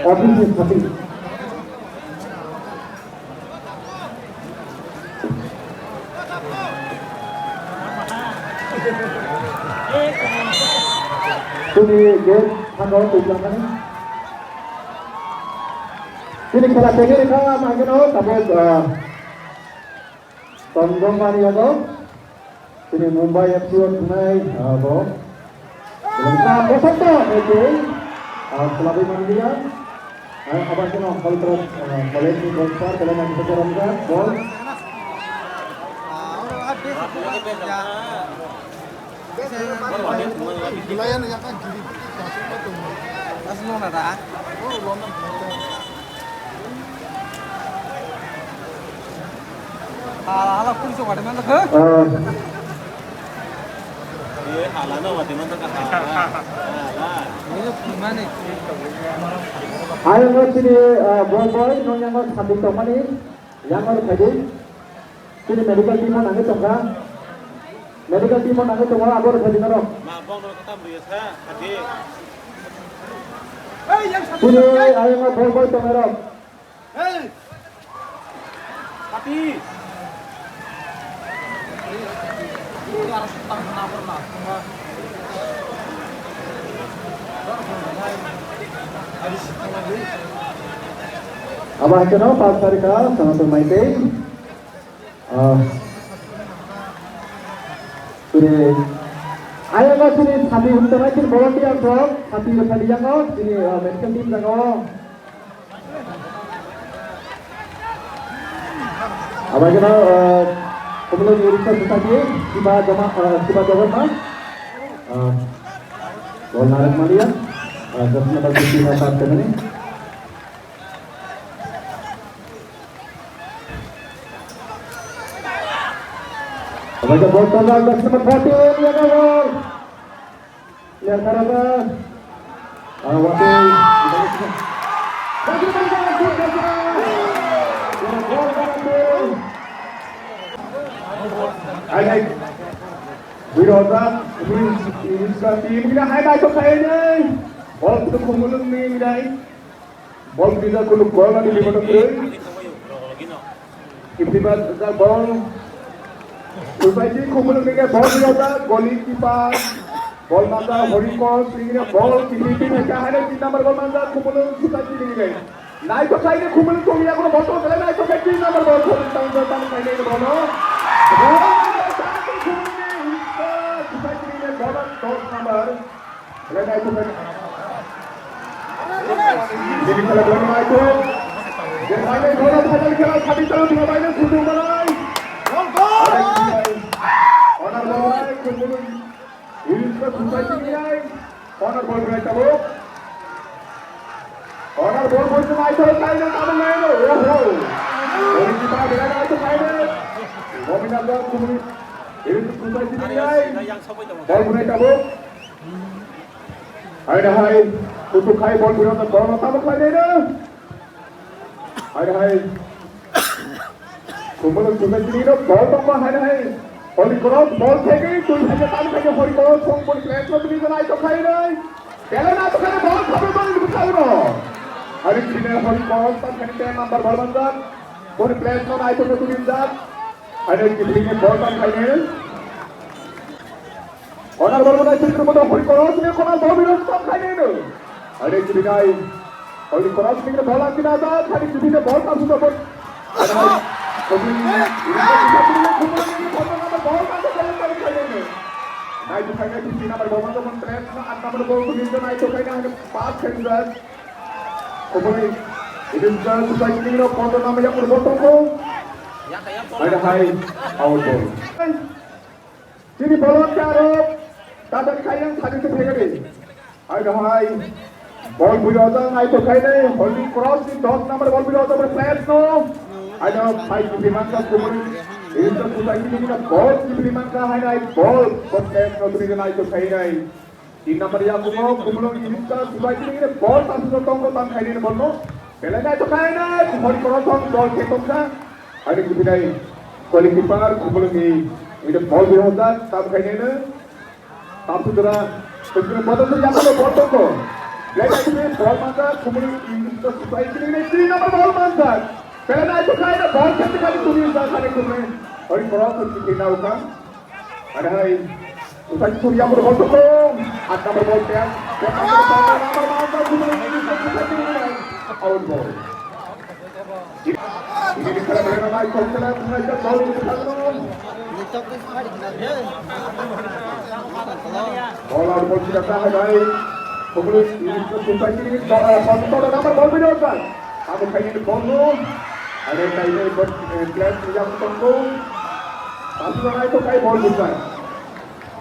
Office Happy. Sini game tanggal 7 kan? Sini खेला खेले देखा मांगे ना तब Tonggong kali ya kok. Sini Mumbai FC tunai kok. Belum kosong tuh, oke. Selalu mandi ya. Apa sih no? Kalau terus boleh di gol besar kalau nanti berjalan kan, gol. Wilayah yang kan kiri, langsung nona dah. Oh, nona. Halah pun so ada mana ke? Iya, halah no, ada mana ke halah. Ini gimana? Ayo nggak sini boy nong yang nggak sambil toman ini, yang nggak tadi. Sini medical team nangis tongga. Medical team nangis tongga, abor tadi naro. Mabong kalau kita biasa, tadi. Sini ayo nggak boy tongga naro. Hei, tapi. Ini harus tang kenapa lah? Abah itu no Pak Sarika sama pemain tim. Sini ayo nggak sini sambil untuk aja volunteer bro, sambil tadi yang nggak sini medical team yang nggak. Abah itu no kemudian urusan tadi tiba jawab mas, bola narik malian, terus dapat kunci dapat kemana? Abah itu botol lagi sempat botol ya kawan, lihat karena, wakil, Hai Wiroda ini tim kita highlight to kaya nih ball kita kumulun nih midai ball kita kuluk ball di lima meter tiba-tiba ada ball society kumulun nih ball Wiroda goalkeeper ball manda horikos ini ball tiba-tiba kaya nih 3 number ball manda kumulun society nih naik to kaya nih kumulun tuh ya kalau botol kalian naik to kaya 3 number ball tang kaya nih ball Jadi kalau belum itu, jadi mana bola padahal kalau kami tahu dua mainan sudah mulai. Honor bola kemudian ini sudah selesai tinggal. Honor bola berita bu. Honor bola berita itu kainan kamu main lo. Jadi kita berada itu kainan. Mominat kemudian ini selesai tinggal. Bola berita bu. Hai untuk hai bol berita bola tamu kainan. Hai kemudian juga ini bola tambah hai Holy cross ball থেকে তুই থেকে তার থেকে Hari cross সম্পূর্ণ crash করে দিতে নাই তো খাই নাই গেল না তো খানে বল খাবে বল বুঝাও না হরি দিনে হরি cross তার থেকে নাম্বার বল বান্দার কোন প্লেস না নাই তো তুই দিন আরে কি দিনে বল তার খাই নাই অনার বল না চিত্র মতো হরি cross নে কোন বল বিরোধ সব খাই নাই আরে কি দিনাই হরি cross থেকে বল আনতে না দা খালি দিনে বল কাজ তো Naik to kaya di sini nomor bawah nomor 3 at nomor bawah itu naik to kaya hanya 5 cm. Kemudian ini sudah selesai ini no kontor nama yang berbotol ko. Ada hai out ball. Sini bola karo tadi kaya yang tadi itu kaya ni. Ada hai ball biroda naik to kaya ni holy cross di 10 nomor ball biroda berflash no. Ada hai di mana kemudian itu sudah ini kita ball di mana hai naik ball berflash no tu naik to kaya ni. 3 number ya kumulong ini sudah ini ball satu tonggo tang kaya ni ball no. Pela naik to kaya ni holy cross on ball ketoksa. Ada di sini goalkeeper kumulong ini ball biroda tab kaya ni. Tab tu dah betul betul yang kalau botol ko. Play na ito ball mandat. Kemudian Indra Society ini 3 number ball mandat. Play na ito kaya na ball kaya kali tulis na kali kemudian. Hari cross untuk kita ukan. Ada hai Society Surya berball tukung. 8 number ball kaya. Number mandat kemudian Indra Society ini out ball. Ini dikalahin oleh Mike Thompson mengajar ball untuk Kalon. Bola ball sudah sah hai. Kemudian Indra Society ini ball nomor ball bidangkan. Aku kayaknya ball ada kayaknya buat class yang tunggu. Tapi mana itu kayak ball bukan.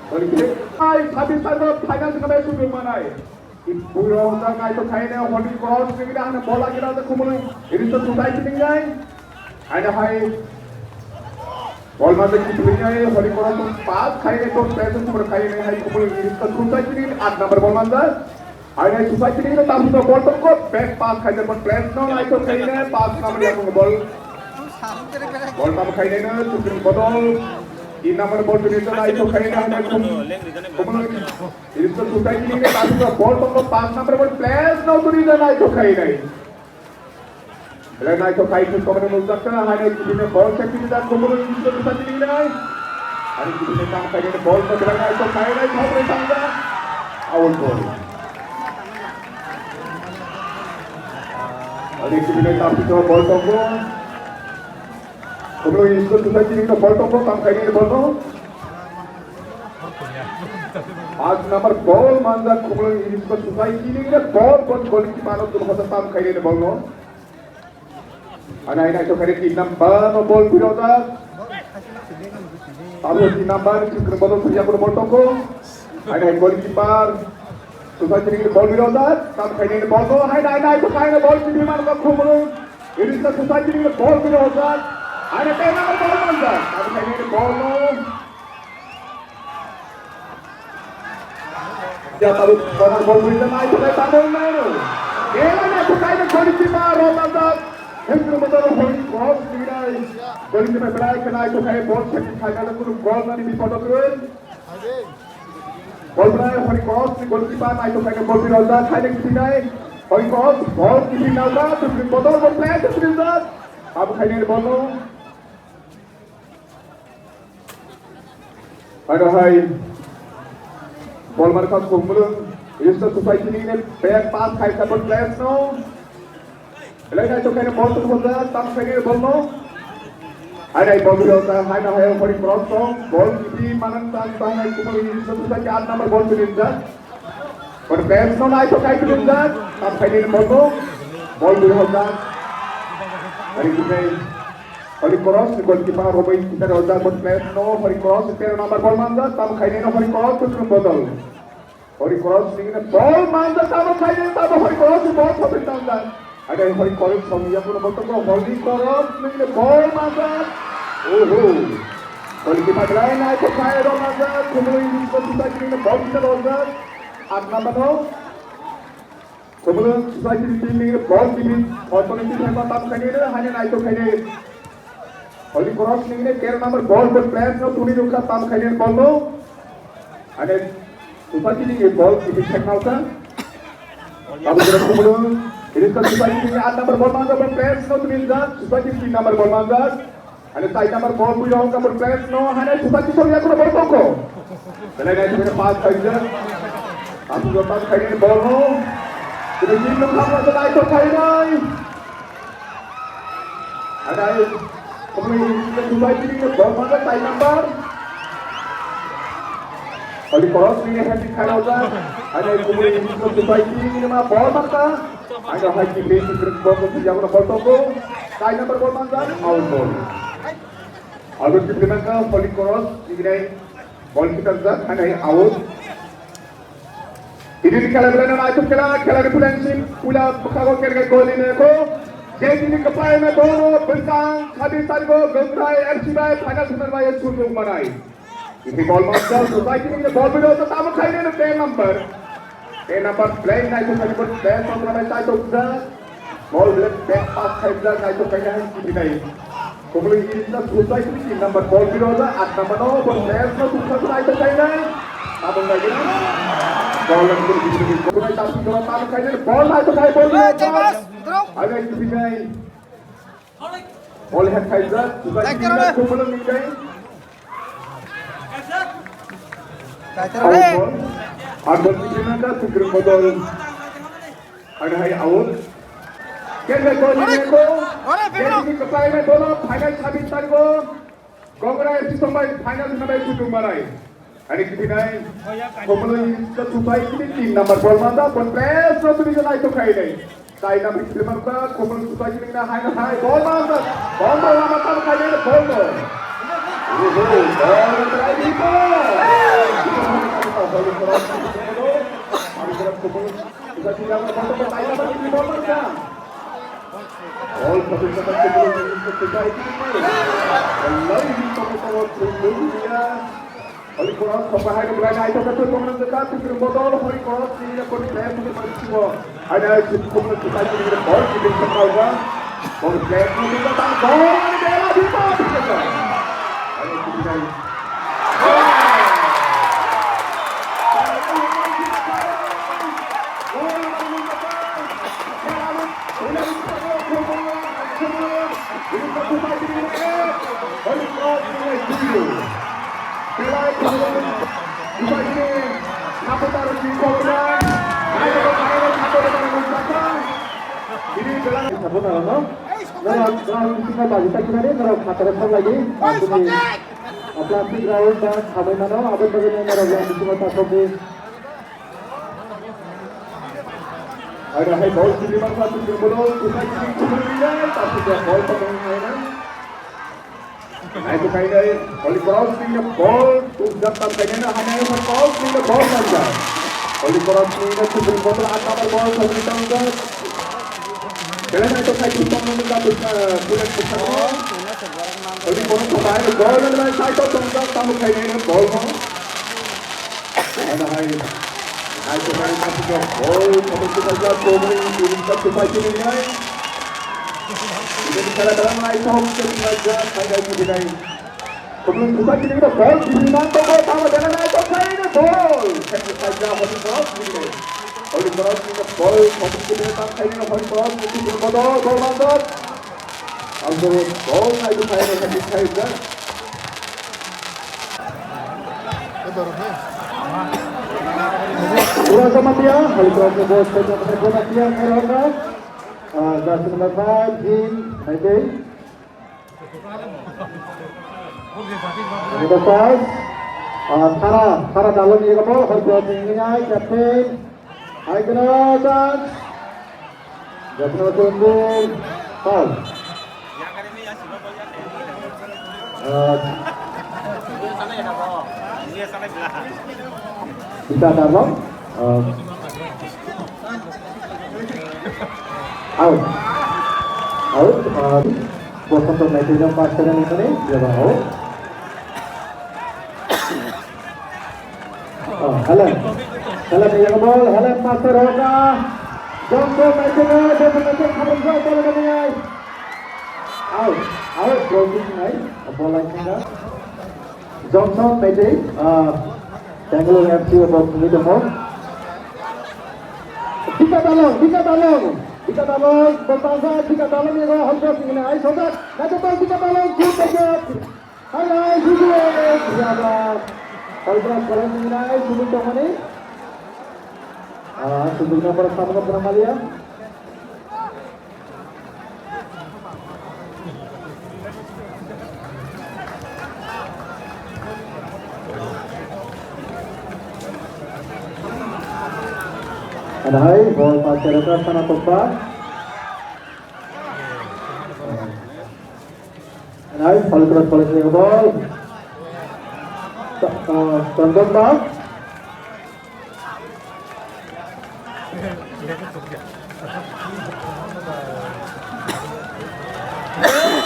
Balik ke. Habis saja final sampai sudah mana? Ibu orang itu kayaknya holy cross ini dah bola kita ada kemudian Indra Society tinggal. Ada hai ball masuk di dunia holy cross pas kayaknya itu player semua kayaknya hai kemudian Indra Society ini 8 number ball mandat. Ada Society ini tapi itu ball tunggu back pass kayaknya buat player no itu kayaknya pass nomor yang ball ball tam kayaknya sudah botol ini nomor ball itu itu kayaknya hanya kemudian Indra Society ini tapi itu ball tunggu pass nomor buat player no itu kayaknya Belum itu kaitan kemudian menggunakan hanya ini ball safety dan kemudian Indra Society ini hari ini tam kayaknya ball bergerak itu kayaknya sampai tangga out ball. Hari ini tapi itu ball tunggu kemudian Indra Society ini ball tunggu tam kayaknya ball आज number ball mandat kemudian Indra Society ini ball buat gol di mana untuk masa tam kayaknya ball no. Anak itu kali 3 number ball pilota. Tahu 3 number itu ball Surya ball toko. Anak gol kiper Society ini ball pilota. tam kayaknya ball no. Anak itu kayaknya ball di mana kemudian Indra Society ini ball pilota. Anak 10 number ball mandat. tam kayaknya ball no. Ya taruh corner ball berikan itu kayak tampil main. Kelan itu kayak gol kiper Romandak. Hendro betul holy cross dirai. Gol kiper berai kena itu kayak ball check final itu gol nanti di foto terus. Ball berai holy cross di gol kiper itu kayak gol Romandak kayak dirai. Holy cross ball di final dah terus betul gol play terus result. Apa kayak ini ball. Ada hai ball mereka kemudian Indra Society ini back pass kayak buat players no. Belakang itu kayak ball tu bola tam kayak ball no. Ada ball itu hanya hanya for cross no. Ball di mana tanpa kemudian Indra Society 8 number ball Indra. For players no itu kayak Indra tam kayak ball no. Ball di hoda. Hari ini Holy cross gol kiper Robin kita hoda buat players no. Holy cross itu nomor ball mandat tam kayak holy cross terus botol. Holy cross ini ball mandat tam kayak holy cross ball sampai tangan. Ada yang holy cross yang pun betul holy cross ini ball mandat. Holy kiper lain itu kayak ball mandat kemudian Indra Society ini ball kita hoda 8 number no. Kemudian Society ini ball ini otomatis hebat tam kayak hanya itu kayak Holy cross ini care number ball buat players no tuni juga tam kayak ball no. Ada Society ini ball ini check out kan. Kamu sudah kemudian Indra Society ini 8 number ball mandat buat players no tuni juga Society 3 number ball mandat. Ada 5 number ball punya buat players no. Ada Society Surya ball toko. Belakang itu pass saja. Kamu sudah pass kayak ball no. Jadi tim kamu sudah itu kayak ada kemudian Indra Society ini ball mandat 5 number. Holy cross ini heavy kayak ada kemudian Indra Society ini mah ball mandat. Ada high basic ball Surya ball toko. 5 number ball mandat out ball. Out dipilihkan Holy cross ini ball kita ada out. Ini dikalahin itu kala repulensi pula bekal kerja gol ini ko. Jadi ini kepala में दोनों बंगाल खादी तारीखों गंगराय एफसीबाई final सुनवाई सुनने मनाई इसी ball master society में ball भी होता था वो खाई ने 10 नंबर प्लेइंग नाइट को खाली पर 10 नंबर में चाहे तो उधर बॉल बैक पास खाई उधर नाइट को कहीं नहीं नहीं kemudian ini सोसाइटी की नंबर बॉल भी होता 8 नंबर 9 बॉल 10 में दूसरा नाइट को कहीं नहीं अब उनका Ball yang berbisik. Kemudian tapi dalam tangan kayaknya ball itu kayak ball. Ada itu pindah. Oleh Kaiser, juga pindah kemudian pindah. Ada pindah ke segera modal. Ada hai out. Kaya gol ini ko. Jadi kepala ini bola final 26 तारीख को Congress sampai final sampai kudu marai. Hari ini kemudian sampai ini 3 number ball manda kontres no tuh bisa itu kayak ini. Saya nama Hilman ka kemudian sampai ini na high ball manda. Ball manda kan kayak ini ball. Ball terakhir itu. Bisa tidak berbantu saya dapat ini ball manda. All satu sebab sebelum selesai ini, wallahi tahu dunia. Oleh Quran sampai hari berada itu betul kemudian dekat itu botol hari Quran ini aku player itu semua ada kemudian kita ini ball kita tahu kan, ball player itu kita tahu ball ini bela di bawah kita. Ada kita. Plastik ground dan khamai mana abad bagaimana orang di semua tasobi. Ada hai ball di mana satu bola kita ini kemudian tapi dia ball pemain itu kayak dari oleh crossing the ball sudah tampaknya hanya yang crossing the ball saja. Oleh crossing the super ball atau ball satu tangga. Kalau itu kayak kita menunda bulan besar. Oleh kono pemain ball dan saya tahu tangga tahu kayak ini ball mau. Ada hai itu kayak kita ball satu saja pemain ini satu saja ini. Jadi kalau dalam lain tahun kita saya tidak sebelum kita kita ball di mana ball sama dengan itu saya ini ball kita saja masih cross ini oleh cross ini ball masih kita saya ini masih cross itu ball mantap ambil ball itu saya ini saya Kurang sama dia oleh cross ball saya pada dia Herona that's number 5 in Mayday. Number 5 Thara dalam ini kapal harus tingginya captain Aigana chance Jatno tunggu foul bisa dalam out bos untuk netizen pasaran ini dia mau Halan yang bol Halan pasar hoga Johnson netizen dia mengejar kabel bola namanya out blocking naik bola ini Johnson netizen Bangalore FC about to the ball Dika Dalong bertangga Dika Dalong yang harus ini ai sobat nanti bal Dika Dalong shoot aja hai sudah siapa kalau kalian ini ai sudah tahu ni sudah bersama dengan dia Ada hai ball pasir ke sana tepat. Ada hai polis ke ball. Tendang bal.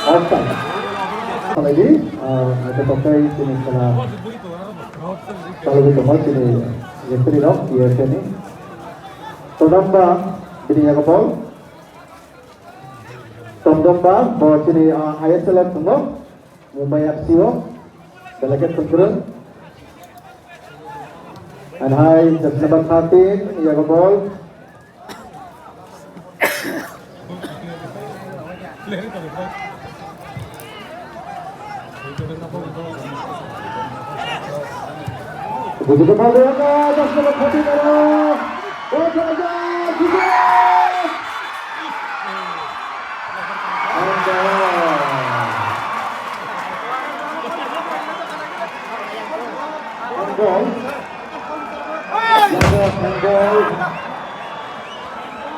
Offside. Lagi ada pakai sini kalau kita mau sini referee lock dia sini. Tondamba bininya ke ball. Tondamba bawa sini ISL tunggu. Mumbai FC Delegate Control. And high, just number 13, Iago ball. Begitu ball dia just number 13 ball saja, handball.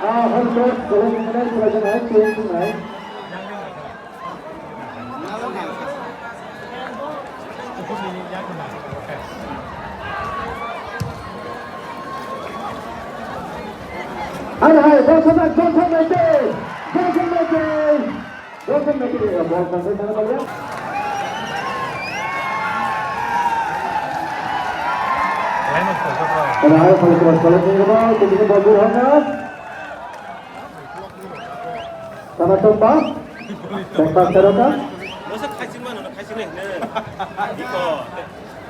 Handball, kalau kemudian pelajaran naik, turun naik. Hai, Johnson Mete, ya, ball sampai mana bal ya? Hai, kalau terus ini bal, kemudian ball Burhan. Sama Tompa, Tompa Seroka. 어서 가지만 오늘 가지네. 이거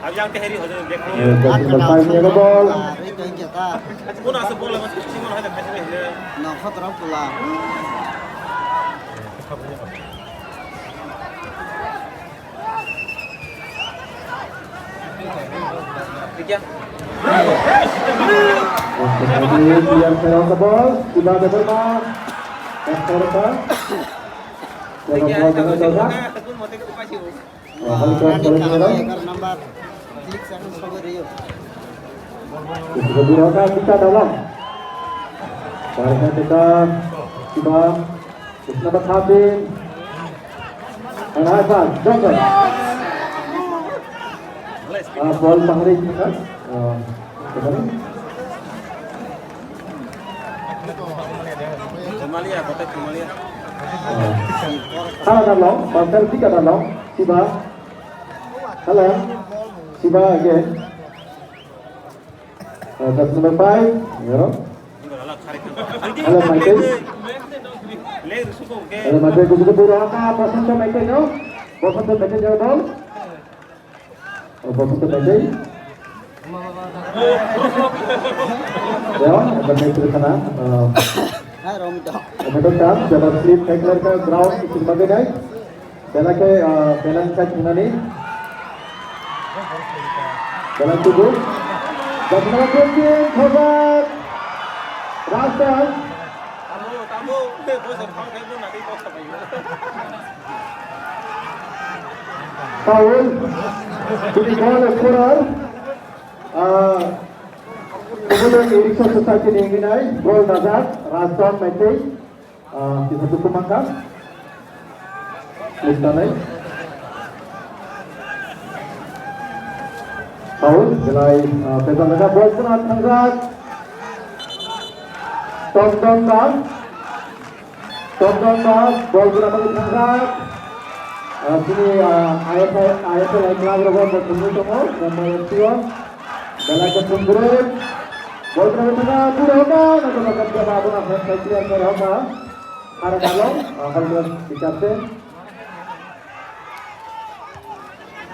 아비양 때해리 허전 백호. Number 5 Iago ball. Itu yang kita. 가지고 나서 볼 라고 가지만 하다 가지네. Nah, kotoran pula. 이게 Biar Seroka ball, sudah ada bola. Seroka. 이게 Ball dengan Seroka. takut mau tekuk pasir. Hal keras kalau ini Karena nomor klik saya sebagai Rio. Sudah Burhan kita dalam. Seharusnya kita coba number 13. And Hasan, Johnson. Ball Mahri kan? Somalia, kota Somalia. Salah dalam, pasal 3 dalam, Siba. Salah, Siba again. That's number 5. Ya. 이거 날라 가리켜. Hello, Michael. 레이를 수고 오게. Hello, Michael. Gusto po rin ka, pasan sa Michael, no? Pasan sa Michael, yung ball. Pasan sa Michael. Ya, ada Michael sana. Hai Romito. Betul kan? Dapat slip tackler ke ground itu sebagai guys. Bela ke balance check ini. Balance tubuh. Dan nomor 20 Khobat Rasan. tamu. 벌써 방패분 나디 떴어 이거. Foul. Ini ball scorer. Kemudian Erickson Society diinginai gol Nazar Rasan Mete di satu pemangkas Listanai Foul nilai pesan mereka bol senat Nazar Tom bol berapa di Nazar sini AFL Club Robot bertemu nama Sion dalam kesembuhan bol berapa tengah Burhana nanti akan siapa pun akan clear Burhana arah dalam akan dikasih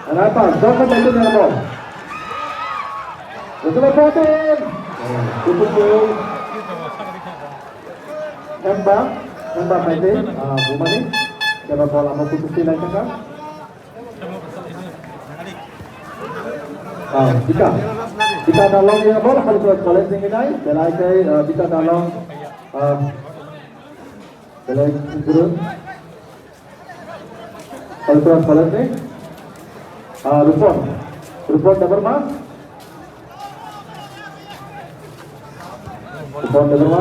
kenapa Johnson itu dengan bol betul Fatin tutup Hembang Fatin Bumani siapa bola mau putus lagi kan Kita dalam yang bola kalau buat college ini belai ke kita dalam belai turun kalau buat college ini Rupon double mas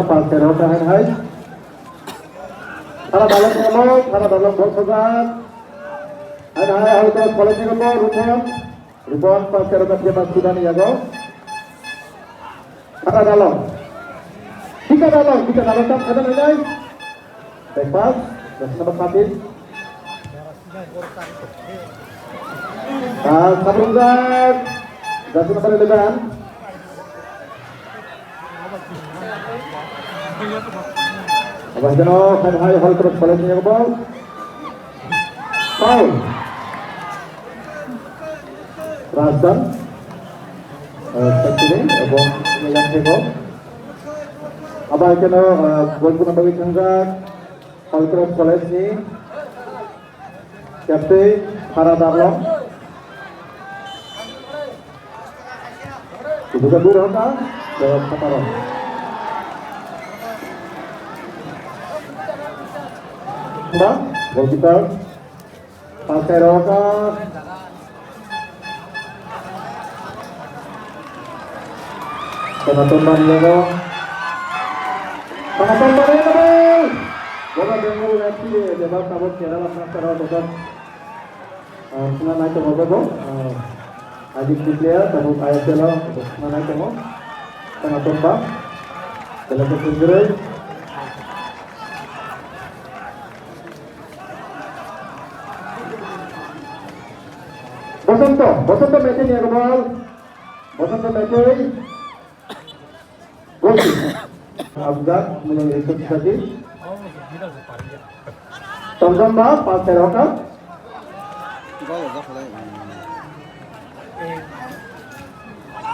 pas terhota hai karena dalam bol segat hai kalau buat college ini bola Rupon pas terhota dia mas sudah nih ya go kita dalam tak ada nilai back pass dan nomor 1 Sabrungan dan nomor 11 Abah Jano kan hal terus baliknya ke ball foul Rasan Sekili এবং মিলান থেকে আবার কেন গোলগুনা বাগি থাঙ্গাক হলক্রস কলেজনি captain Farad Alam juga dulu kan dalam Kataran sudah gol kita pakai Roka penonton Mariano penonton Mariano bola Bengal FC debat tabut Kerala Nagara debat sungai naik ke bawah Adik player tahu kaya sela mana kamu tengah tomba dalam ketinggian Bosanto match ni agak Bosanto match gol Afgan mulai ikut tadi Tomba pas seroka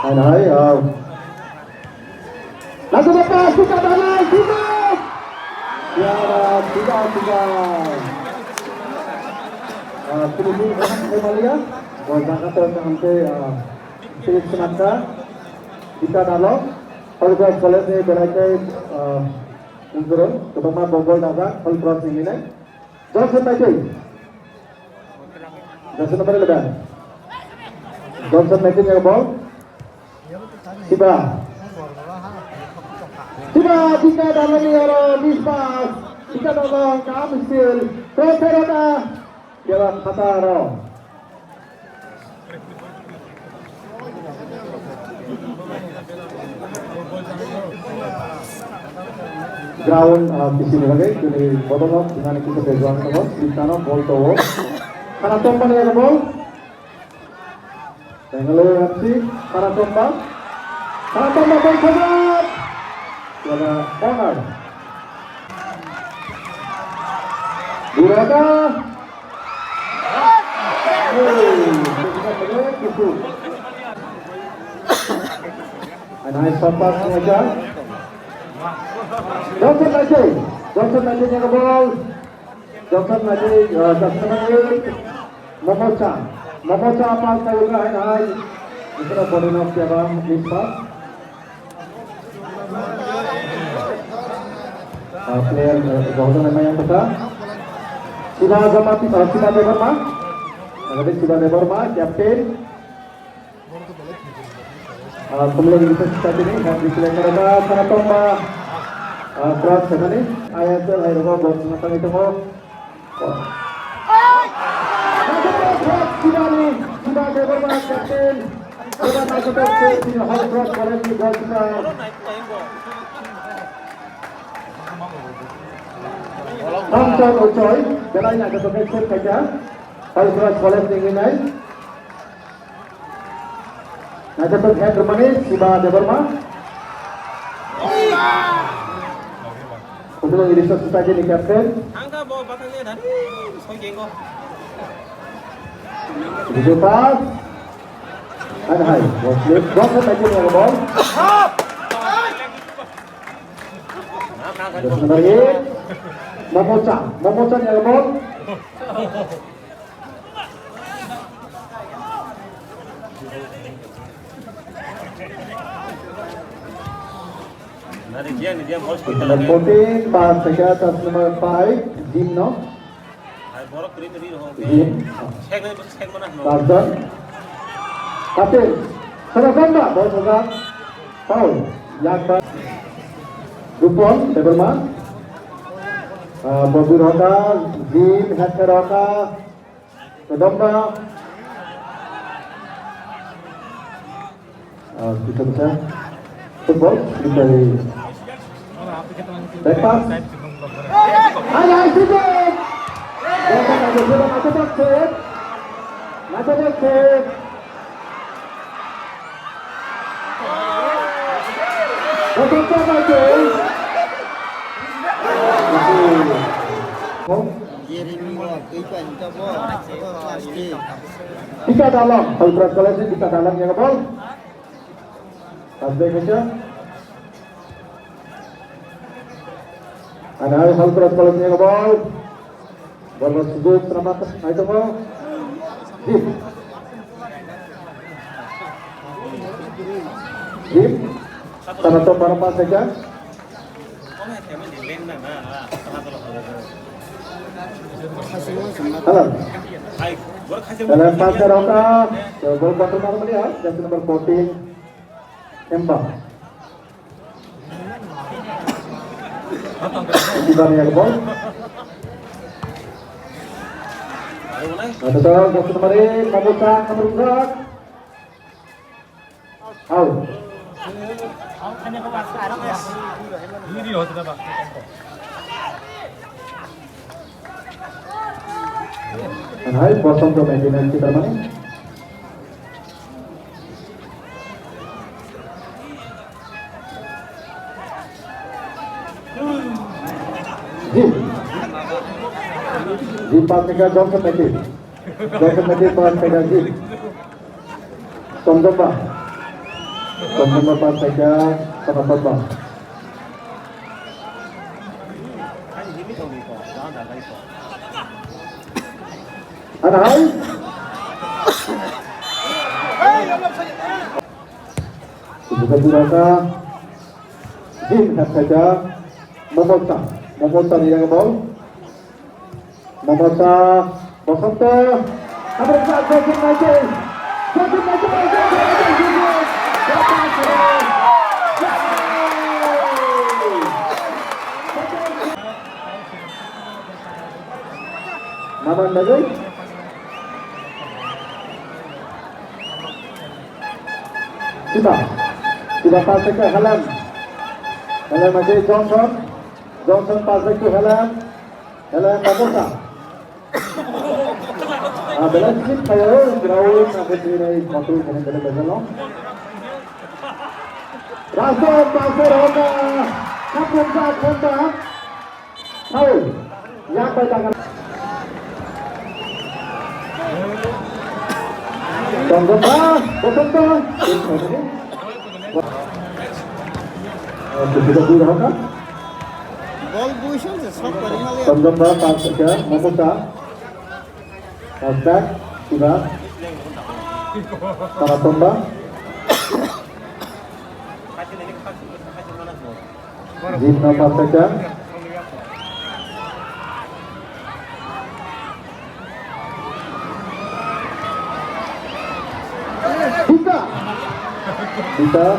Hai langsung lepas buka dalam tutup ya tidak Filipin Emalia Jangan sampai Philip Sinatra kita dalam Holcross College ni berada Unsurun terutama Bogor Daga Holcross ini ni Johnson nomor 11 Johnson making a ball Siba jika dalam ni mispas jika dalam Kamsil Terserah Jalan Hataro ground di sini lagi jadi botol dengan kita berjuang terus di sana ball tahu karena tomba ni ada ball Bengal FC karena tomba ball keluar ada corner Duraka nice pass saja Johnson lagi yang ball Johnson lagi Momocha apa juga hai itu body knock siapa Mispa player Johnson namanya yang besar Siba Deborma captain kemudian kita saat ini diselain karena tomba cross sana ni ISL air buat matang itu mau sudah Deborma captain sudah masuk ke hall cross boleh di gol kita Thompson Ochoy belai nak ke set saja hall cross boleh tinggi naik Nah, dapat head bermanis Siba Deborma. Untuk ini satu saja di kapten. Angka bawa batangnya tadi, sojeng kok. Tujuh pas. Ada hai, slip. Gol lagi ni ball. Terus nomor 8. Momocha ni ball. Dia ball kita lagi. 14 pas saja atas nomor 5 Jimno. Hai borok teri ho. Jim. Check mana no. Tarzan. Kapten. Saraganda ball saja. Foul. Yang Dupon Deborma. Bobby Roka, Jim Hacker Roka. Domba. Kita bisa football dari back pass ada sedikit kita ada bola macam set betul betul kita dalam Holcross College kita dalam yang ball Passback aja. Ada hal terus kalau punya ball. Ball tersebut selamat. Ayo ball. Jim. Tanah top para pas saja. Alam. Dalam pasar Roka, ball kontrol nomor dia, jersey nomor 14, Emba. Kita lihat ball. Ada tahu jersey nomor 1, Mamusa nomor 4. Out. Hai, kosong ke maintenance kita mana? Jim pas ke Johnson Mati pas ke Jim. Tomba pas ke Tomba. Ada hai. Sudah dirasa. Jim saja. Momosa yang ball. Momosa Bosanto. Ada Johnson Mati. Nama lagi. Sudah pas ke Helen masih Johnson pas ke Helen Mamusa. Bela sikit kayo ground agad ini kontrol dengan bela Rasul pasir Roka kapten kontra foul yang bertangan Tomba Bosanto sudah Roka Ball bush aja, sok paling halnya. Tomba pas ke Mamusa. Passback sudah para Tomba. Jim pas saja. Kita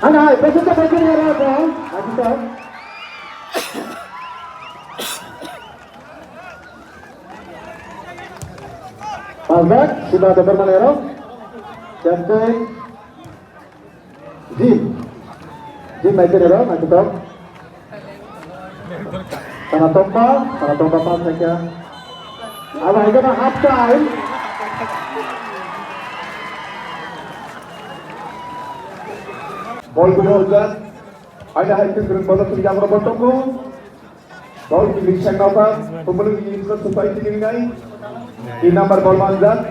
Anak, peserta bagian apa? Kita Passback sudah ada Bermanero. Jangan Jim Bermanero, maju top. Tanah Tomba pas saja. Awal itu half time. Ball berjalan. Ada hasil green ball yang berbotong. Ball dilisang dapat. Pembeli ini sesuai dengan ini number ball manjat.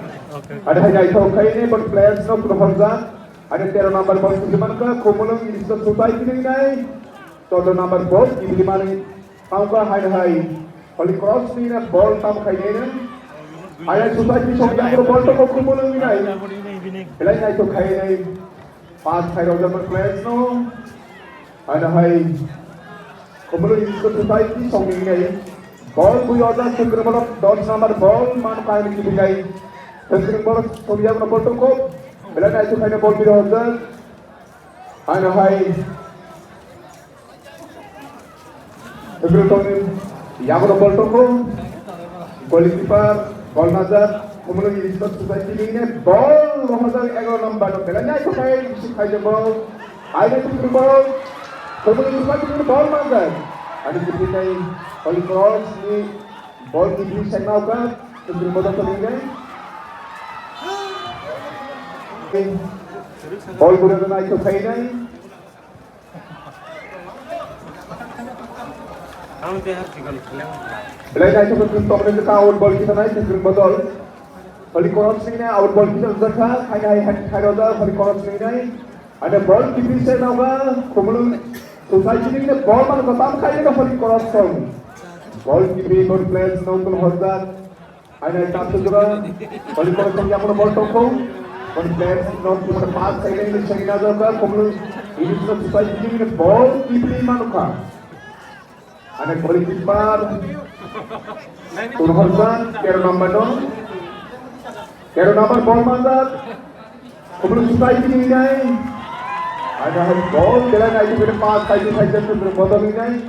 Ada hanya itu kayaknya ball players no performance. Ada 13 number ball gimana ke kumulung ini sesuai dengan ini. Total number ball ini mana? Tangga hai. Holy cross ni na ball tam kayaknya. Ada sesuai ini yang berball tu kumulung ini. Belai itu kayaknya. Pas hai number players no. Ada hai. Kumulung ini sesuai ini ball buy order sekeren ball dot number ball man kaya ni digai sekeren ball sobiya na ball ko bela na itu kaya ball buy order ana hai sekeren ball yang na ball ko goalkeeper ball nazar kumulung ini society ni ball 2011 number bela na itu kaya ball ada sekeren ball kumulung ini ball nazar ada dibikai Holy Cross ni ball di sana kan sebelum bola terlihat ball boleh naik ke final Kamu teh harus dikali film. Belai naik tu kita kita outball kita naik kita betul. Kali koros ni outball kita zakha, hai roda kali koros ni. Ada ball keeping saya naga, kumulun society ni ball mana ketam kaya ka kali koros song. Ball keeping good players nongkul horzat. Ada tak juga kali koros yang mana ball tongkong. Kali players nongkul mana pass kaya ni saya naga kumulun ini society ni ball keeping mana ka. Ada goalkeeper Turhazan kero number ball mandat kemudian society ini ada ball jalan aja ke depan saja berbotol ini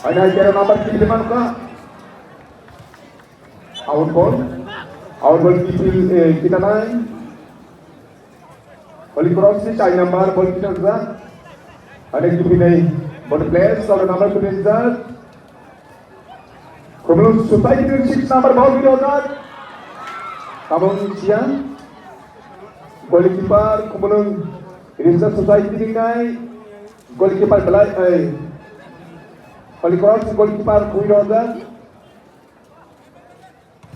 ada kero number 3 ka out ball kita naik ball cross ni 4 number ball kita ada kipinai But players of the number 2 is that kemudian society 6 number ball video that kamu siang goalkeeper kemudian ini society ini goalkeeper belai goalkeeper video that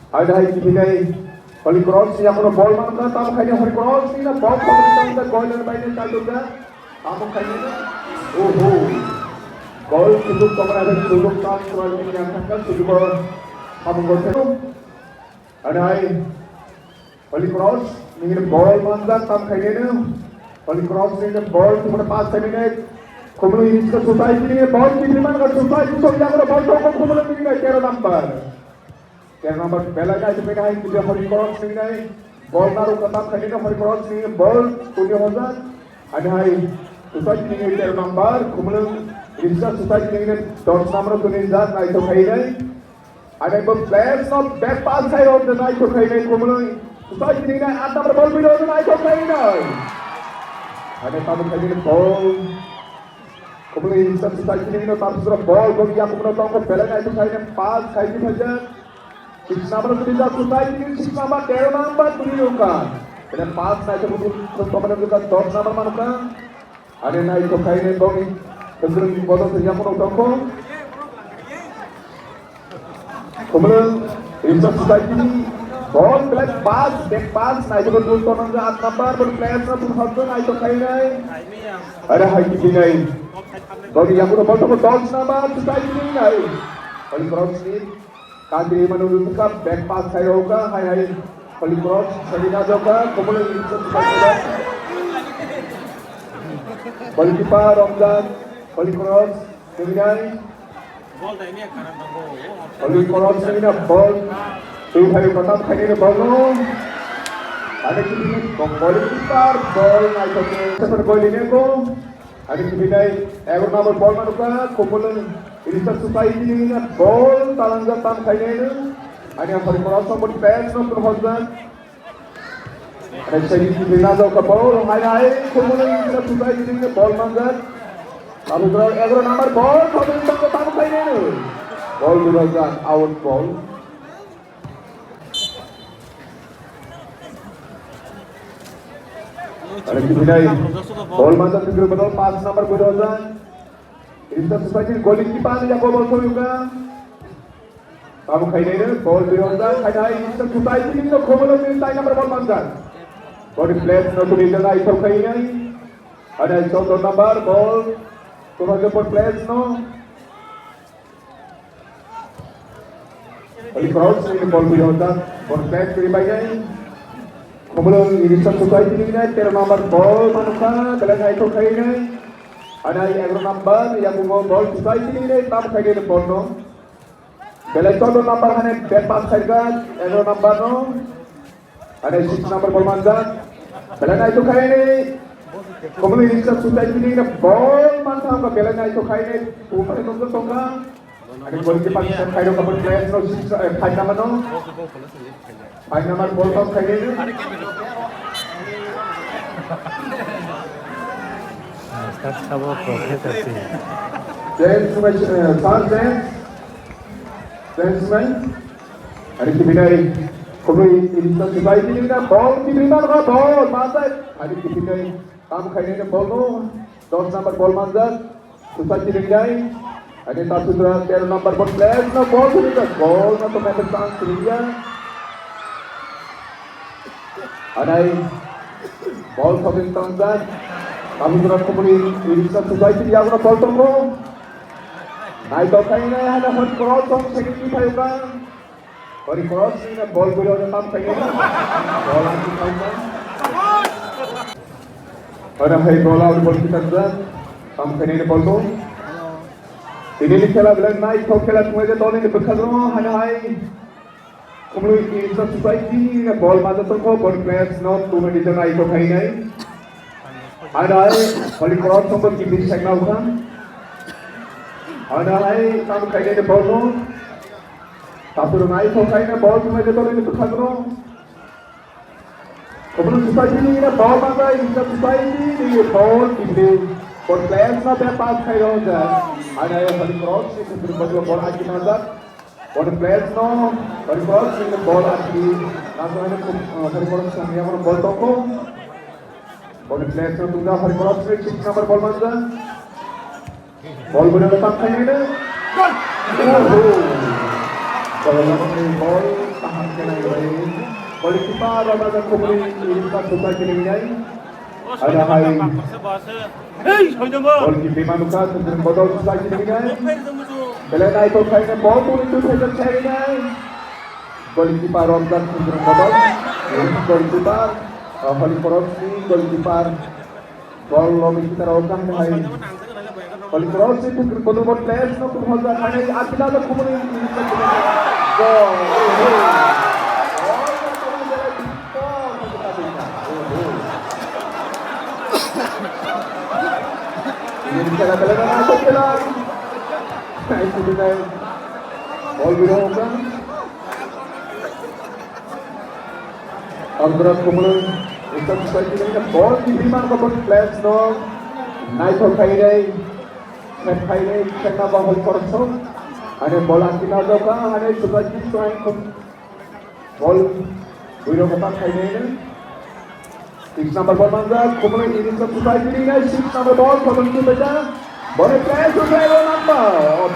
ada hai ini goalkeeper yang mana ball mana tamu kayaknya goalkeeper ini ball kemudian goal dan mainnya चालू का kamu kayaknya Gol untuk pemenang duduk kan soal ini yang akan sudah kamu gol ada hai Holy Cross ini ball mandat tam kayaknya Holy Cross ini ball cuma pas minit kemudian ini ke society ini ball di mana ke society so yang ada ball to kemudian ini kero number pela ka itu hai kita Holy Cross ini ball naru katam kayaknya Holy Cross ini ball punya hoza ada hai society ini kero number kemudian Insta society ini dot number tulis dat naik to kayaknya ada beberapa players of back pass side of the naik to kayaknya kemudian society ini 8 number ball video naik to kayaknya ada tamu kayaknya ball kemudian Insta society ini tamu sudah ball yang kemudian tamu pela naik to kayaknya pass kayaknya saja 6 number tulis dat society ini 6 number 13 number tulis kan dan pass naik to kemudian juga dot number mana kan ada naik to kayaknya ball kemudian botol saja pun toko kemudian Insta society ini ball black pass back pass naik to dulu tonan ke 8 number berplayers na pun naik to kayaknya ada hai ini bagi yang udah ball toko dot number society ini naik Holy Cross ini kali menurut ka back pass saya hoga hai Holy Cross selina joka kemudian Insta society goalkeeper Ramzan Holy Cross kemudian Ball dah ini karena tanggo. Holy Cross ini ball tu hari pertama kali ini ball ada kini goalkeeper ball naik ke seper goal ini ko ada kini ever number ball mana ka kemudian ini society ini ball talangga tam kali ini ada Holy Cross nomor 10 nomor Hazan ada segi kini ke ball hai kemudian ini society ini ball mangat Lalu ever number ball, kemudian ke tamu kayaknya ball diberikan out ball. Ada kini ball mantan segera betul pass number 2000. Ini sesuatu goalkeeper yang ball juga. Tamu kayaknya ball 2000, kayaknya ini society ini kemudian minta number ball mantan. Body plate notification itu kayaknya ada contoh number ball. Turun por players no. Holy Cross ini ball berhutang, por players dibagi. Kemudian ini society ini ter number ball manusia dalam itu kayaknya ada yang number yang mau ball society ini tam kayaknya ball no. Dalam contoh number hanya back pass saja, yang number no. Ada 6 number ball mandat. Dalam itu kayaknya kemudian ini society ini ball mantap ke belakang itu kayaknya umur itu tongga ada goalkeeper yang kayak kapan players no 5 number no 5 number ball top kayaknya start sama profesor sih James ada kipinai kemudian ini society ini ball diterima ke ball mantap ada kipinai kamu kayaknya ball no 10 number ball mandat society ini Ada satu dua 13 number buat players no ball sudah gol na to match chance dia. Ada ball sabin tangan. Kami sudah kemudian ini society dia guna ball tunggu. Naik to kayaknya ada hot cross on second five kan. Hot cross ini ball boleh ada tam kayaknya. Ball lagi kan. Ada high ball out ball kita kan. Tam kayaknya ball tu. Ini खेला बिलान night तो खेला तुम्हें तो नहीं बखल रहा है हाय तुम लोग ये सब सोसाइटी ने बॉल मारते तो को बॉल प्लेयर्स नो तुम्हें डिजन नाइट तो खाई नहीं हाय बॉल क्रॉस तो की भी सेगना होगा हाय काम खाई नहीं बॉल नो तापुर नाइट तो खाई नहीं बॉल तुम्हें तो नहीं बखल रहा तुम लोग सोसाइटी ने बॉल मारता है ये सब सोसाइटी ये बॉल की भी बॉल प्लेयर्स ना पे पास खाई रहा होता है ada ball cross itu berbaju bola lagi nazar ball players no ball cross ini bola lagi langsung ada ball cross yang mana ball toko ball players no tunggu ball cross ini 6 number ball manja ball boleh letak kayaknya ini kalau ini ball tahan kena ini ball kita ada kemudian ini kita suka kini ada high ball की बीमा नुका तुम बताओ सुसाई की नहीं है पहले night तो खाई ने बॉल तो नहीं उठे जब चाहिए नहीं बॉल की पार ऑफ द तुम बताओ बॉल की पार हॉली क्रॉस की बॉल की पार बॉल लॉबी की तरह होता है भाई हॉली क्रॉस से तुम बताओ बॉल प्लेयर्स नो तुम होता खाने आखिर तो खूब नहीं ini cara kalian masuk ke dalam itu dia ball biru kan Andra kemudian itu seperti ini ball di mana kau players no naik ke kiri set kiri kena ball korsong ada bola kita juga ada sebagai strike ball biru kita kiri ini 6 number ball manja kemudian ini society ini 6 number ball satu beja boleh play sudah number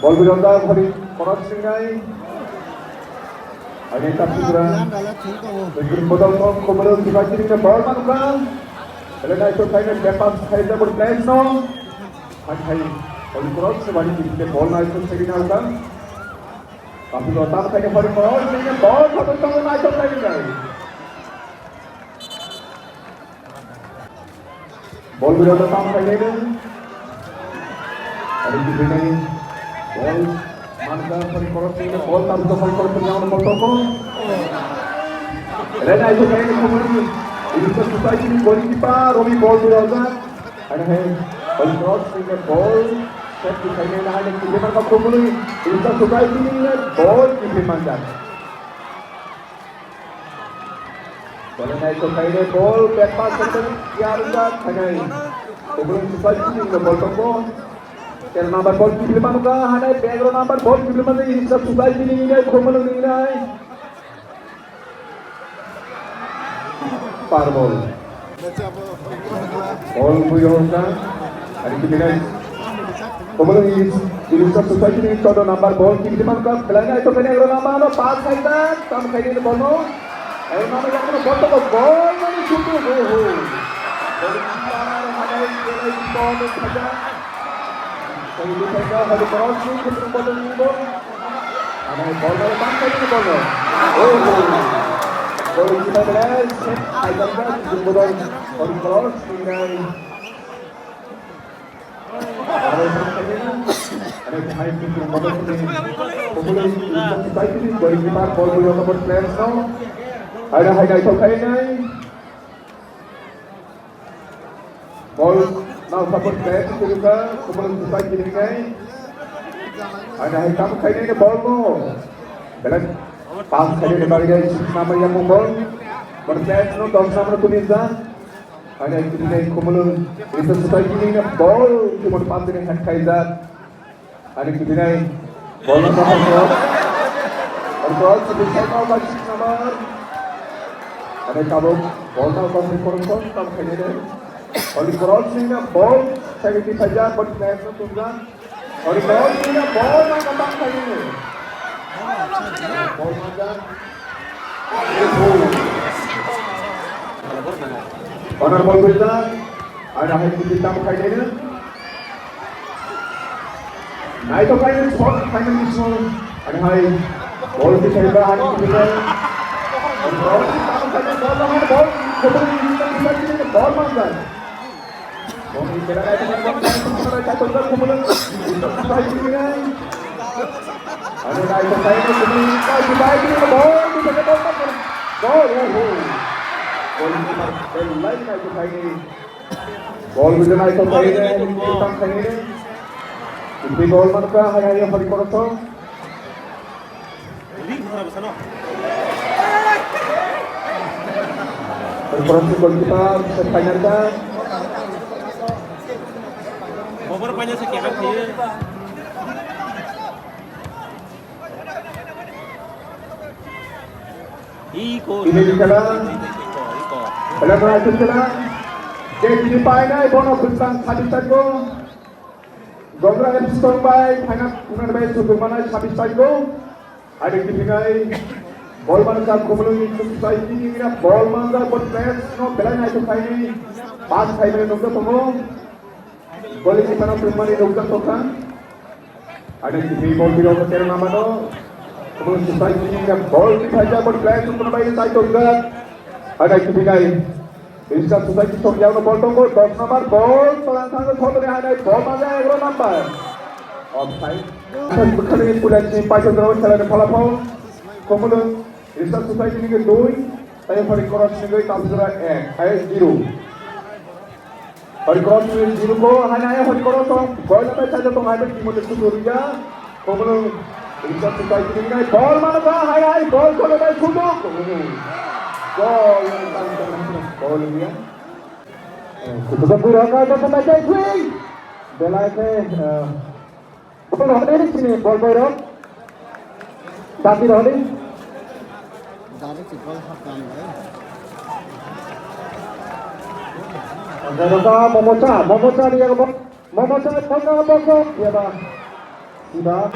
ball beranda hari korak singai ada tapi sudah begitu modal kemudian society ini ball manja kalau naik to kayaknya lepas saya dah play no hai ball korak sebalik ini ball naik to segini aja tapi kalau tak kayaknya hari korak ini ball satu naik to kayaknya ball berada tam kayaknya ada di sini ball mana hari korak ini ball tak bisa hari korak yang mana ball toko ada itu kayaknya kemudian ini society ini ball kita Romi ball berada ada ball cross ini ball set di kayaknya ada di mana kemudian ini society ini ball di mana boleh naik ke kayaknya ball back pass seperti yang ada kayaknya kemudian society ini ball toko tel number ball की film का हने background number ball की film में इन सब society नहीं है कोमल नहीं है पार बॉल बॉल बुझो होगा अरे की बिना कोमल इन सब सोसाइटी नहीं तो नंबर बॉल की फिल्म का खिलाना है तो मैंने अगला नंबर नो पास खाइदा कम खाइदे बॉल नो ए नंबर या बॉल तो बॉल नहीं छूटो हो बॉल की पार हने ये ball खजा Kalau kita hari cross ni kita boleh mengubah. Ada ball dalam tangkai ni ball. Kalau kita beres, ajar kan jumlah hari cross tinggal. Ada tangkai ni, ada high kick ball ni. Boleh kita ini boleh kita ball boleh orang players no. Ada high dive tangkai ni. Ball now support players juga kemudian society ini guys ada hitam kayaknya ini ball mo dalam pas kayaknya bagi guys nama yang ball berplayers no 10 nama tulisnya ada itu guys kemudian itu society ini ball cuma pas ini head kaiser ada itu guys ball nomor 4 ball itu saya nomor ada kabut ball nomor 4 tam kayaknya Holy cross ini ball 70,000 buat players no tunggu Ori ball ini ball yang kembang kali ini. Ball manjat. Corner ball berita. Ada hai kita kali ini. Naik ke kali spot kali ini semua. Ada hai ball kita berani kita. Ball ball manjat. Ball ini berada di tengah tengah jatuh ke kemudian baik ini. Ada naik ke kali ini kemudian baik ini ball bisa ketemu. Ball ball ini lain naik ke kali ini. Ball bisa naik ke kali ini kita kali ini. Ini ball mana hari yang paling korosong. Ini berapa sana? Berproses gol kita sepanjangnya. Beberapa banyak sekian dia. Iko. Ini dijalan. Iko. Pelajar itu jalan. Jadi di final bono bintang habis saja. Gondra FC Tombai final punan baik untuk mana habis saja. Ada di final. Ball mana sah kumulung itu society ini ball mana buat players no belanya itu final. Pas final nunggu tunggu. Ball ini mana pemain nunggu tunggu. Ada di ball di bawah terus nama no. Kemudian society ini ball saja buat players untuk baik saja tunggu. Ada di final. Bisa society tunggu jauh ball tunggu. 10 nomor ball pelan-pelan thotore ada ball mana 11 nomor. Offside. Bukan ini punya simpan jauh jalan falafel. Kemudian Bisa society ini kedua, saya hari koras ini kita bisa ayat 0. Hari koras ini 0 ko, hanya hari koras orang, ball apa saja tu hanya di mulut suria. Kemudian bisa society ini ball mana kah? Hai ball kalau dah suduk. Ball yang ball ini ya. Kita berangkat ke tempat swing. Belai ke, ball ada di sini ball berok. Tapi ada. Direct ball half down lah. Antara Momocha dia ke Momocha pokok dia dah sudah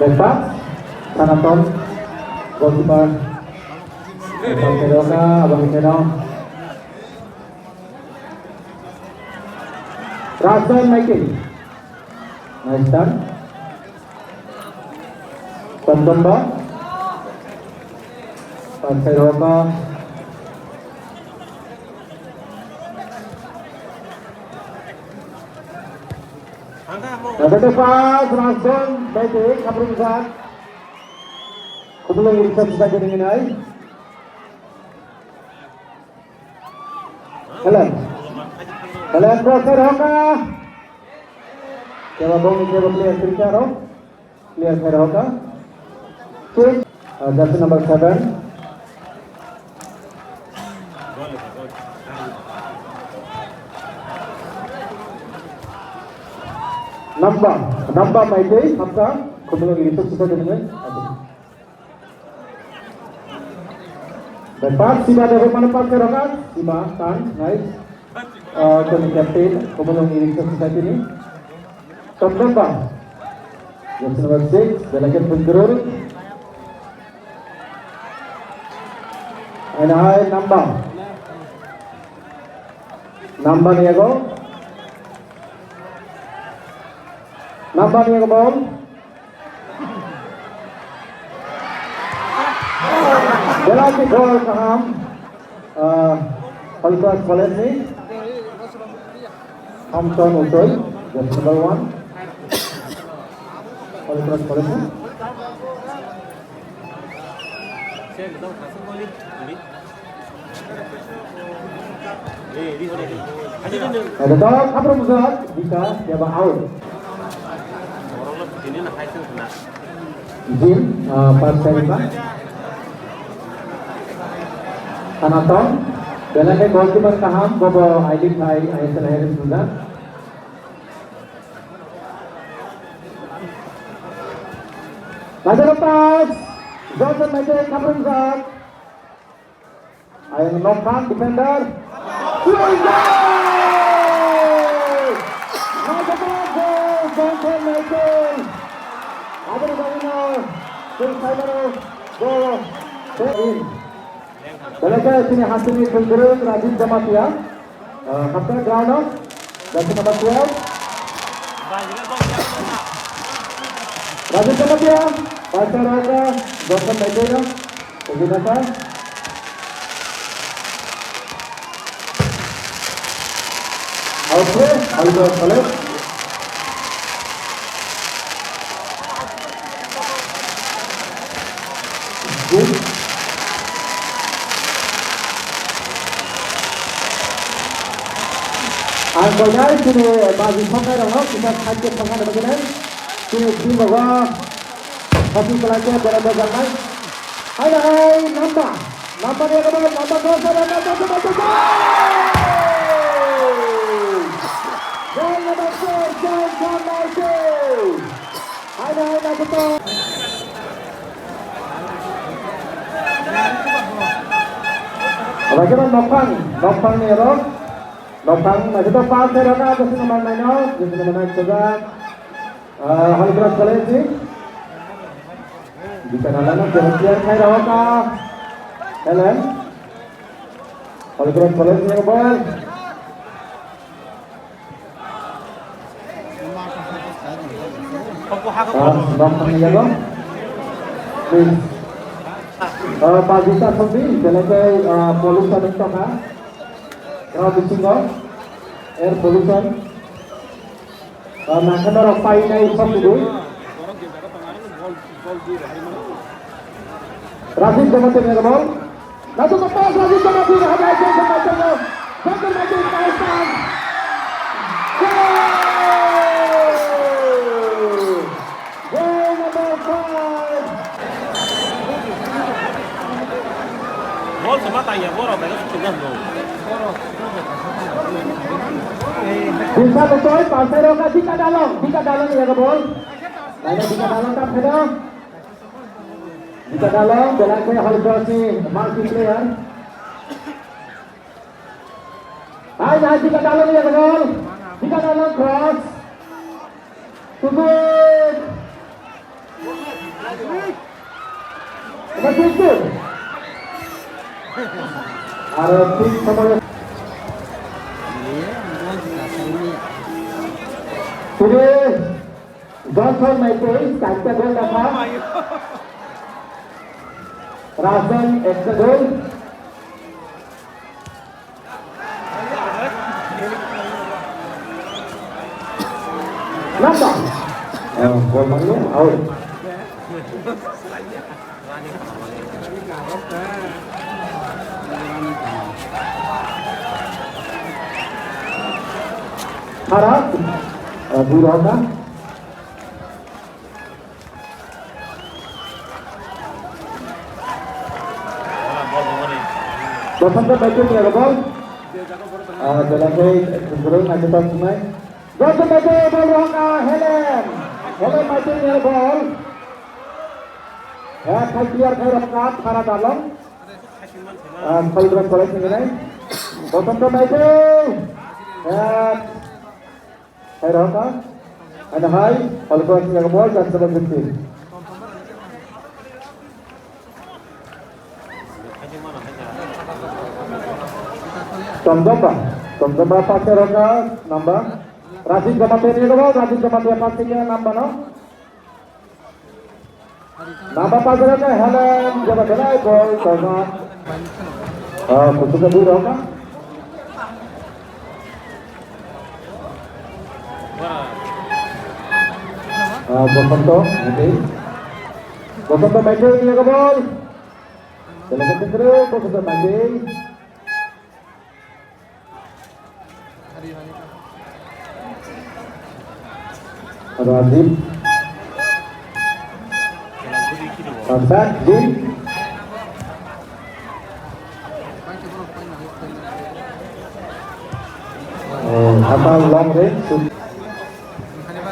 bebas Sanaton goalkeeper Abang Kedoka Rasan Michael nice done Tondamba Pantai Roka Ada pas Rasan Michael kabrung saat Kemudian research saja dengan ai Kalian proses hoka. Coba bong ini coba clear cerita roh. Clear fair hoka. Change. Jersey number 7. Nambah Maite, आपका kemudian itu sudah dengan. Dapat Siba dari mana pas kerokan? Siba, tan, nice. Jadi captain, kemudian ini society ini. Tondamba. Jersey number 6, Belajar Pengerur. And I Nambah ni ako. Nambah ni ako ball. Belajar gol saham. Palpas College ni. Hampton Utoy, jersey number 1. Palpas College ni. Saya betul kasih gol ini. Di mana ni? Ada tak apa mudah bisa dia out. Orang lah begini nak hasil kena. Izin pas saya Sanaton Belajar goalkeeper kaham bobo ID ISL Harris sudah. Maju lepas Johnson Michael kabrung saat Ayang Nopang defender. Goal! Johnson Michael. Apa namanya? Final goal. In. Balaga sini hasilnya Bulgarian Rajiv Jamatia. Kapten ground jersey number 12. Rajiv Jamatia. Pasal Raga Johnson Michael. Begini outplay, Oliver College. Good. Angkanya sini bagi pemain orang kita kaji pemain bagaimana? Sini bawa kasih pelajar berada. Hai nambah dia kembali nambah gol dan nambah. Gol nomor 4 Johnson Michael. Hai betul. Bagaimana Nopang ni Ron? Nopang masih tu pas saya rasa ada sini mana di sini mana juga. Holbrook College ni. Di sana nak berhentian saya rasa. Helen. Holbrook College ni ball. Nopang ni jago. Pagita Sambi, sebagai pollution itu kan, kalau air pollution, nak kena rapai naik sambil. Rasid Jamatia ni ball, lalu lepas Rasid Jamatia ada Johnson Michael, Johnson Michael Tyson, goal number 5. Gol sama tanya gol apa itu sudah gol. Bisa betul pasal roka jika dalam ya ke bol. Mana jika dalam tak ada. Jika dalam belah ke Holbrook ni multi player. Hai jika dalam ya ke bol. Jika dalam cross. Tubuk. Betul. Ada tim sama Today, Johnson Michael kaca gol dapat. Rasen extra goal. Nampak? Gol mana? Out. Harap Buroka Johnson Michael ni ada ball. Dalam gol ada tak pemain. Johnson Michael Buroka Helen Michael ni ada ball. Kai clear kai rapat para dalam. Holbrook College ni kan. Johnson Michael. Hai Raka, ada hai, Holbrook ni ada ball dan sebab itu. Tomba pasir Raka, nambah. Rasid Jamatia ni ada ball, Rasid Jamatia pasirnya nambah no. Nambah pasir Raka, Helen Jamatia ball, Tomba. Kusuka dulu Raka. Bosanto, okay. Bosanto Michael ni ada ball. Dalam terus Bosanto Michael. Rajiv. Bangsat, Jim. Apa long range?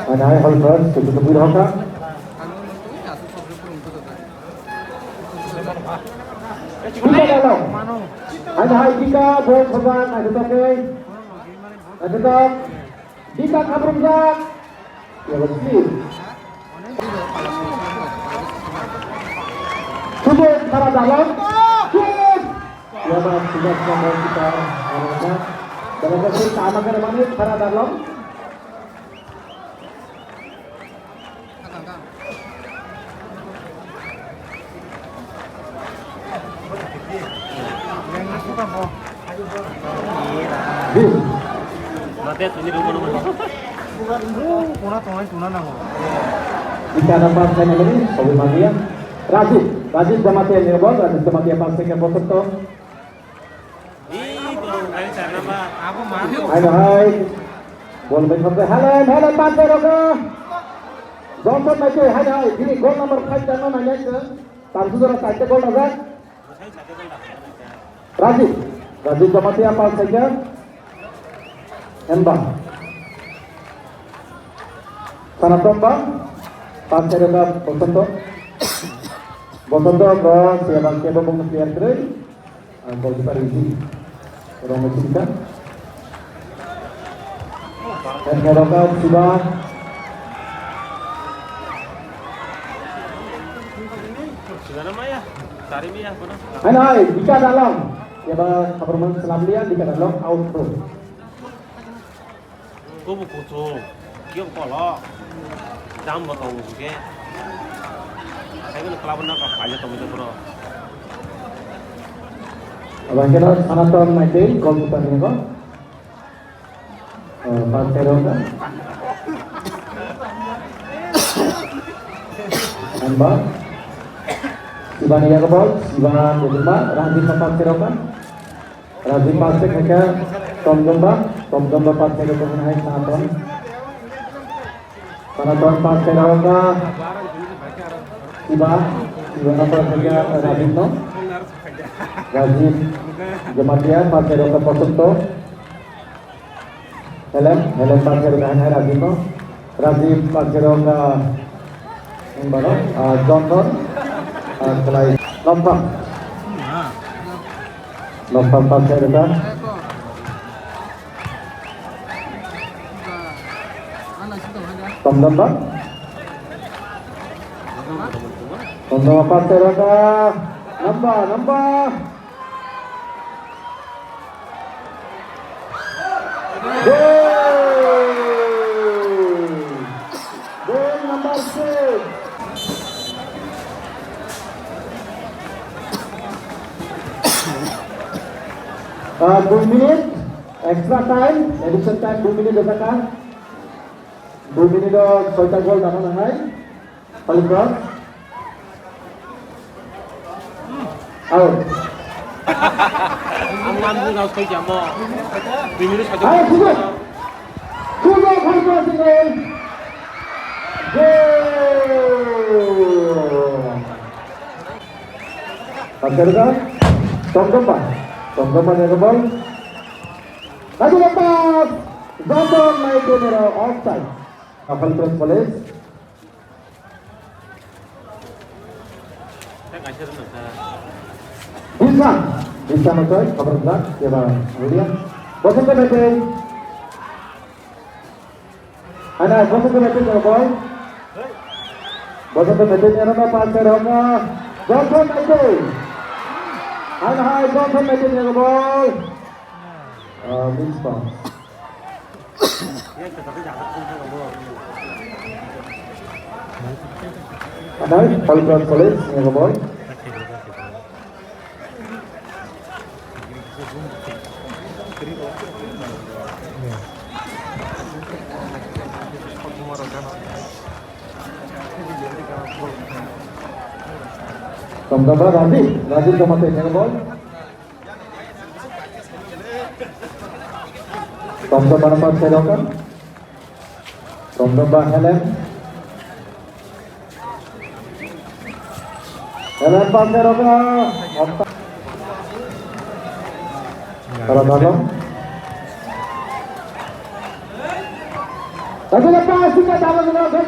Ada Holbrook cukup berhoka. Jika dalam Ada Dika bola sebat ada toke. Ada tok. Dika kabrumzak. Ya betul. Subur para dalam. Subur. Ya bang sudah semua kita ada. Dalam kesempatan sama kan bang para dalam. Nanti tunjuk dulu. Jika ada pasien yang ini, Sobi Magia, Rajib Jamatian yang bol, Rajib Jamatian pasien yang bosoto. Ih, turun kali sana mah. Aku mah. Hai, bol main sampai Helen pasien oke. Johnson maju, hai, ini gol nomor 5 jangan nanya ke. Tansu sudah saja gol nazar. Rajib Jamatian pasien. Embang. Sana tomba. Pasir ada Bosoto ke siapa siapa mau ngejar terus, kalau kita isi orang kita, dan kalau sudah nama ya, cari ya, benar. Hai, Dika dalam, siapa kabar selam dia Dika dalam outro. Kau buku tuh, kau kolok. Jam bakal mungkin. Saya kan kelaban nak apa aja kamu itu bro. Abang kita Sanaton Maite, gol kita ni ko. Pasero ka. Amba. Siban niya ka ball, Siban Buduma, Ranjit na pasero ka. Ranjit pasek ka, Tom Gamba pasero ka na hai Sanaton. Sanaton pasero ka. Siban apa saja Rajib Jamatian pasero ka Bosoto. Helen pasero ka hai Rajib pasero ka Embaro, Johnson, selain Lompang pasero ka. Tom Gamba pasero ka. Nambah. Goal number 6. Dua minit extra time, addition time 2 minit desakan. 2 minit do soita gol naman hai. Paling cross. Out. Ang lambu na kay jamo. Binilis ka Ayo sudah. Sudah cross ini. Goal. Pasirkan. Tom Gamba yang ball. Lagi lepas. Johnson main ke offside. Kapal terus polis. Saya kasih rendah. Bisa coy, kabar berat, ya bang. Kemudian, Bosoto meeting. Bosoto meeting ya boy. Bosoto meeting ya nama pasir hoga. Johnson meeting. Johnson meeting ya boy. Miss bang. Ya, tetapi jangan pun kamu. Polis ya boy. Tom Gamba Rajib Jamatian yang ball. Tom Gamba dapat sedokan. Tom Gamba Helen pas sedokan. Kalau lagi lepas kita dalam nomor 2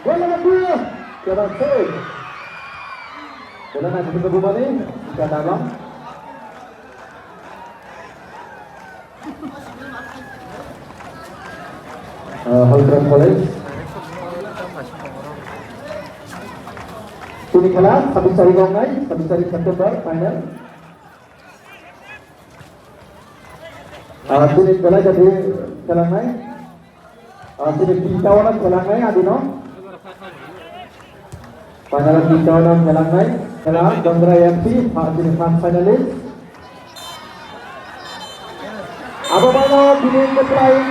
gol nomor 2. Coba save. Bola nanti ke bawah ni, kita dalam. Holgram College. Ini খেলা 26 তারিখ online 26 তারিখ September final দিনে খেলা jadi খেলা নাই দিনে 3 tahunan খেলা নাই adino final 3 tahunan খেলা নাই খেলা Dondra FC দিনে first finalist Apa-apa, bini ketua yang